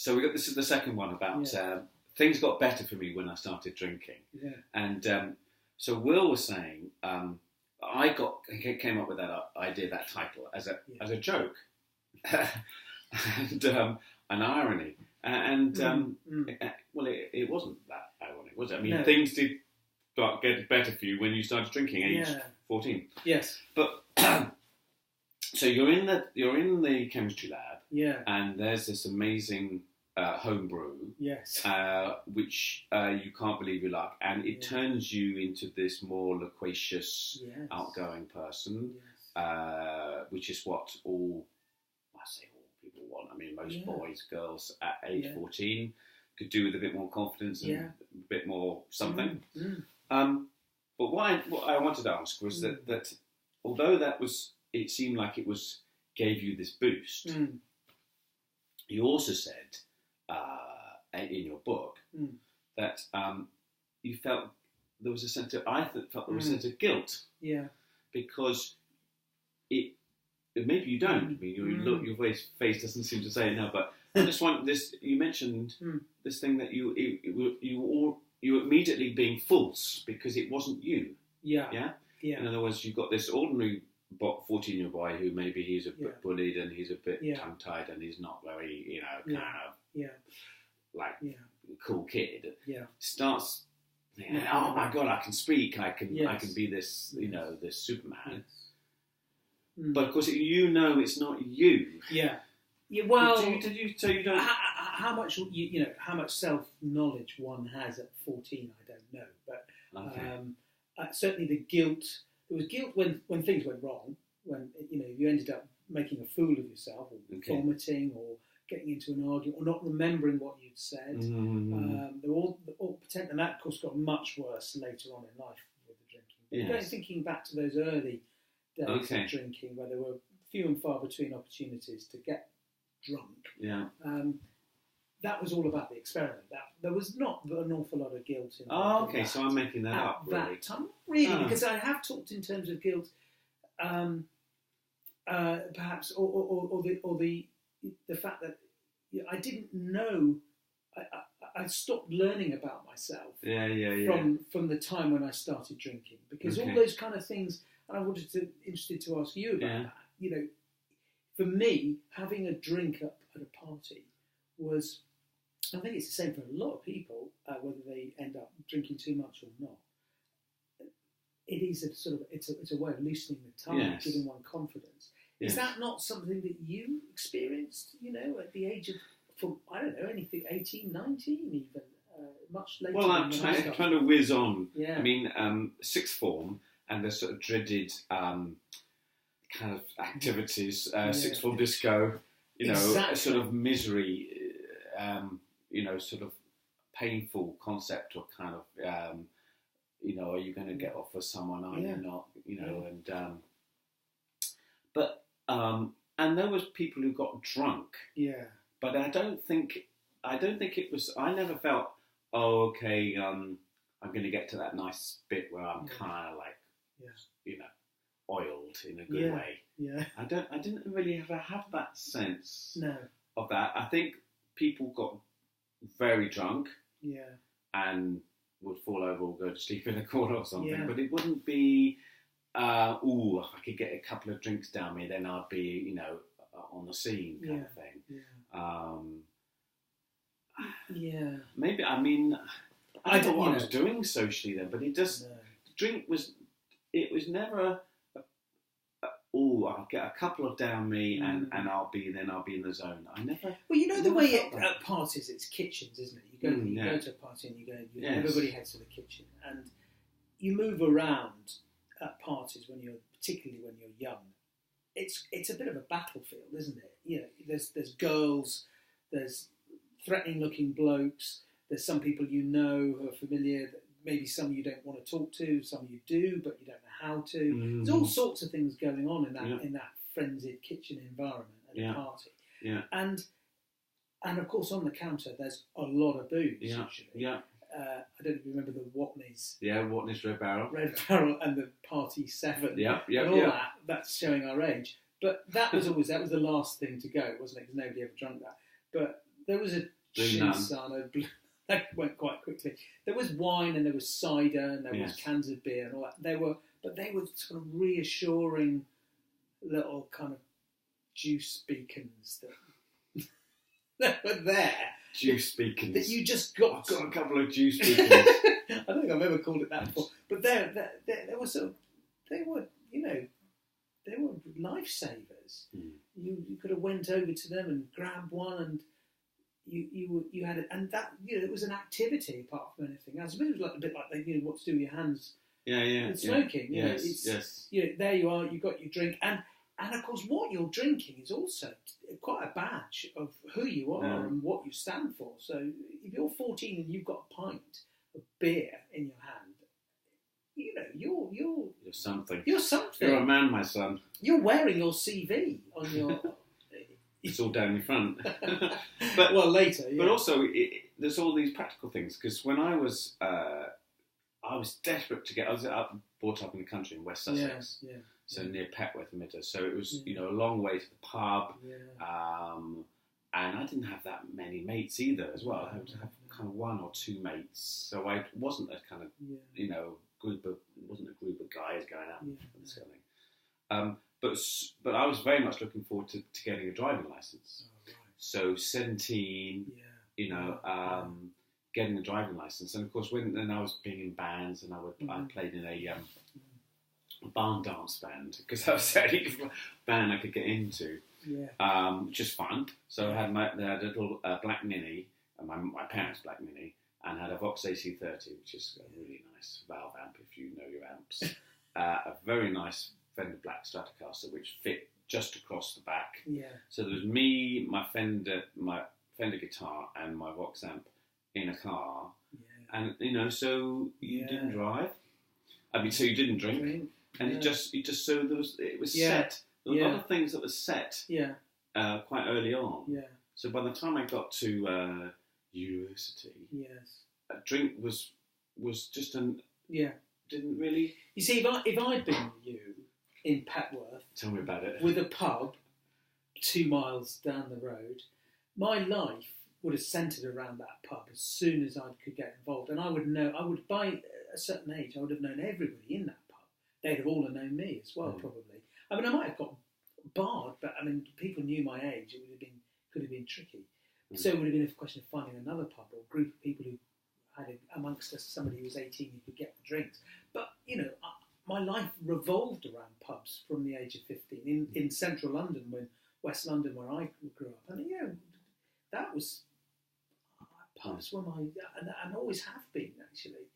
So we got this is the second one about things got better for me when I started drinking. Yeah. And so Will was saying, I came up with that idea, that title, as a joke, and an irony. And well, it wasn't that ironic, was it? I mean, things did start getting better for you when you started drinking, age 14. Yes. But so you're in the chemistry lab, and there's this amazing home brew, which you can't believe you like, and it turns you into this more loquacious, outgoing person, which is what all people want. I mean, most boys, girls at age 14 could do with a bit more confidence and a bit more something. But what I wanted to ask was that although it seemed like it gave you this boost, you also said in your book that you felt there was a sense of guilt, because it maybe you don't. I mean, your face doesn't seem to say it now, but I just want this. You mentioned this thing that you immediately being false because it wasn't you. Yeah. In other words, you've got this ordinary 14-year-old boy who maybe he's a bit bullied and he's a bit tongue-tied and he's not very, cool kid. Starts thinking, oh my God, I can speak, I can be this, this Superman. But of course, it's not you. Yeah. Well, did you? So you don't. How much how much self-knowledge one has at 14, I don't know. But certainly the guilt. There was guilt when things went wrong. When you ended up making a fool of yourself, or vomiting, or getting into an argument, or not remembering what you'd said. They're all pretend, and that of course got much worse later on in life with the drinking. But thinking back to those early days of drinking, where there were few and far between opportunities to get drunk. That was all about the experiment. There was not an awful lot of guilt in. Oh, okay. So I'm making that up. Really. That time, really, because I have talked in terms of guilt, perhaps, or the fact that I didn't know. I stopped learning about myself. From the time when I started drinking, because all those kind of things. And I interested to ask you about that. For me, having a drink at a party was, I think it's the same for a lot of people, whether they end up drinking too much or not. It is a sort of it's a way of loosening the tongue, giving one confidence. Is that not something that you experienced? At the age of, I don't know, anything 18, 19, even much later. Well, I'm trying to whiz on. I mean, sixth form and the sort of dreaded kind of activities, sixth form disco. A sort of misery, sort of painful concept of kind of, are you going to get off with someone? Are you not? And there was people who got drunk. But I don't think it was. I never felt, I'm going to get to that nice bit where I'm kind of like, oiled in a good way. I didn't really ever have that sense of that. I think people got very drunk and would fall over or go to sleep in a corner or something, but it wouldn't be if I could get a couple of drinks down me, then I'd be on the scene kind of thing. Maybe, I mean, I don't know what I was doing socially then, but it just drink was never I'll get a couple of down me and I'll be in the zone. I never. Well, the way at parties, it's kitchens, isn't it? You go to a party and everybody heads to the kitchen, and you move around at parties particularly when you're young. It's a bit of a battlefield, isn't it? There's girls, there's threatening looking blokes, there's some people who are familiar. Maybe some you don't want to talk to, some you do, but you don't know how to. There's all sorts of things going on in that frenzied kitchen environment at a party. And of course on the counter there's a lot of booze usually. I don't know if you remember the Watney's. Watney's Red Barrel. Red Barrel and the Party 7. And all that's showing our age. But that was the last thing to go, wasn't it? Because nobody ever drank that. But There was a Chinsano. That went quite quickly. There was wine and there was cider and there was cans of beer and all that. They were sort of reassuring little kind of juice beacons that were there. Juice beacons. That you just got. I've got a couple of juice beacons. I don't think I've ever called it that before. But they were sort of, they were lifesavers. You could have went over to them and grabbed one, and you had it, and that it was an activity apart from anything else. I suppose it was like a bit like what to do with your hands. And smoking. Yes. There you are. You got your drink, and of course, what you're drinking is also quite a badge of who you are and what you stand for. So if you're 14 and you've got a pint of beer in your hand, you're something. You're something. You're a man, my son. You're wearing your CV on your. It's all down in front. But later. Yeah. But also, there's all these practical things, because when I was desperate to get. I was brought up in the country in West Sussex. So near Petworth and Midhurst. So it was, a long way to the pub. And I didn't have that many mates either as well. I had to have kind of one or two mates. So I wasn't a kind of, wasn't a group of guys going out and this kind of thing. But I was very much looking forward to getting a driving licence. Oh, right. So 17, getting a driving licence. And of course, when I was being in bands and I played in a barn dance band, because that was the only band I could get into, which is fun. So I had a little black Mini, and my parents' black Mini, and had a Vox AC30, which is a really nice valve amp if you know your amps. A very nice Fender Black Stratocaster, which fit just across the back. So there was me, my Fender guitar, and my Vox amp in a car, and so you didn't drive. I mean, so you didn't drink. And it just so it was set. There were a lot of things that were set quite early on. So by the time I got to university, a drink was just didn't really. You see, if I'd been you in Petworth, tell me about it, with a pub 2 miles down the road, my life would have centred around that pub as soon as I could get involved, and I would by a certain age, I would have known everybody in that pub. They'd have all known me as well, probably. I mean, I might have got barred, but I mean, people knew my age. It could have been tricky. So it would have been a question of finding another pub or a group of people who had amongst us somebody who was 18 who could get the drinks. But my life revolved around pubs from the age of 15 in central London, West London, where I grew up. And that was pubs were and always have been actually.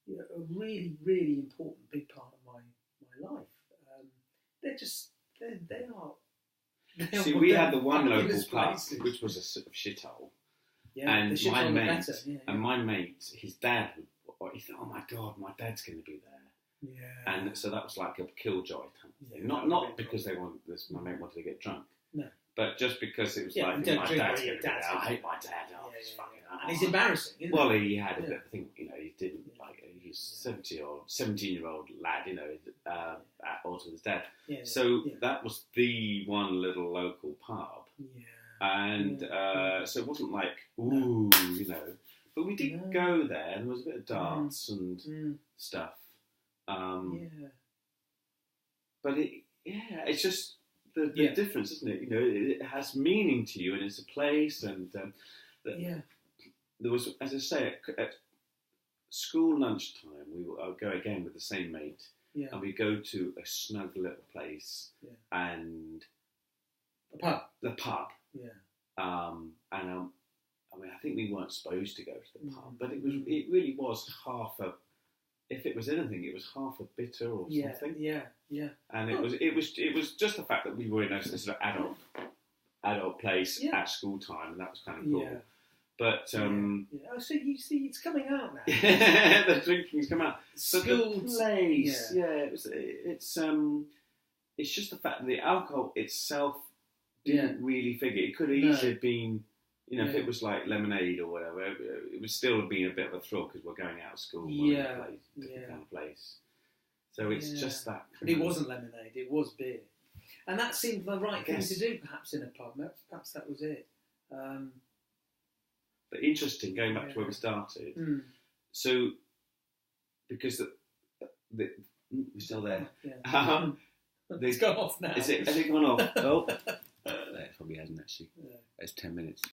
A really, really important big part of my life. They are. See, we had the one local pub, which was a sort of shithole. And my mate, his dad, he thought, oh my God, my dad's going to be there. And so that was like a killjoy type thing. Not because my mate wanted to get drunk. No. But just because it was like, my dad's going to be there. I hate my dad. It's fucking. And it's embarrassing, isn't it? Well, he had a bit. I think he didn't like. He's 17-year-old lad, also with his dad. So that was the one little local pub, and so it wasn't like but we did go there, and there was a bit of darts and stuff. But it's just the difference, isn't it? It has meaning to you, and it's a place, and there was, as I say, at school lunchtime, I would go again with the same mate, and we go to a snug little place, and the pub, and I mean, I think we weren't supposed to go to the pub, but it really was half a. If it was anything, it was half a bitter or something. And it was just the fact that we were in a sort of adult place at school time, and that was kind of cool. But Oh, so you see, it's coming out now. The drinking's come out. School place, it's just the fact that the alcohol itself didn't really figure. It could easily have been, if it was like lemonade or whatever, it would still have been a bit of a thrill because we're going out of school, different kind of place. So it's just that. But it wasn't lemonade; it was beer, and that seemed the right thing to do, perhaps in a pub. Perhaps that was it. But interesting, going back to where we started. So, because we're still there. Yeah. It's gone off now. Has it gone off? Oh, it probably hasn't actually. Yeah. It's 10 minutes.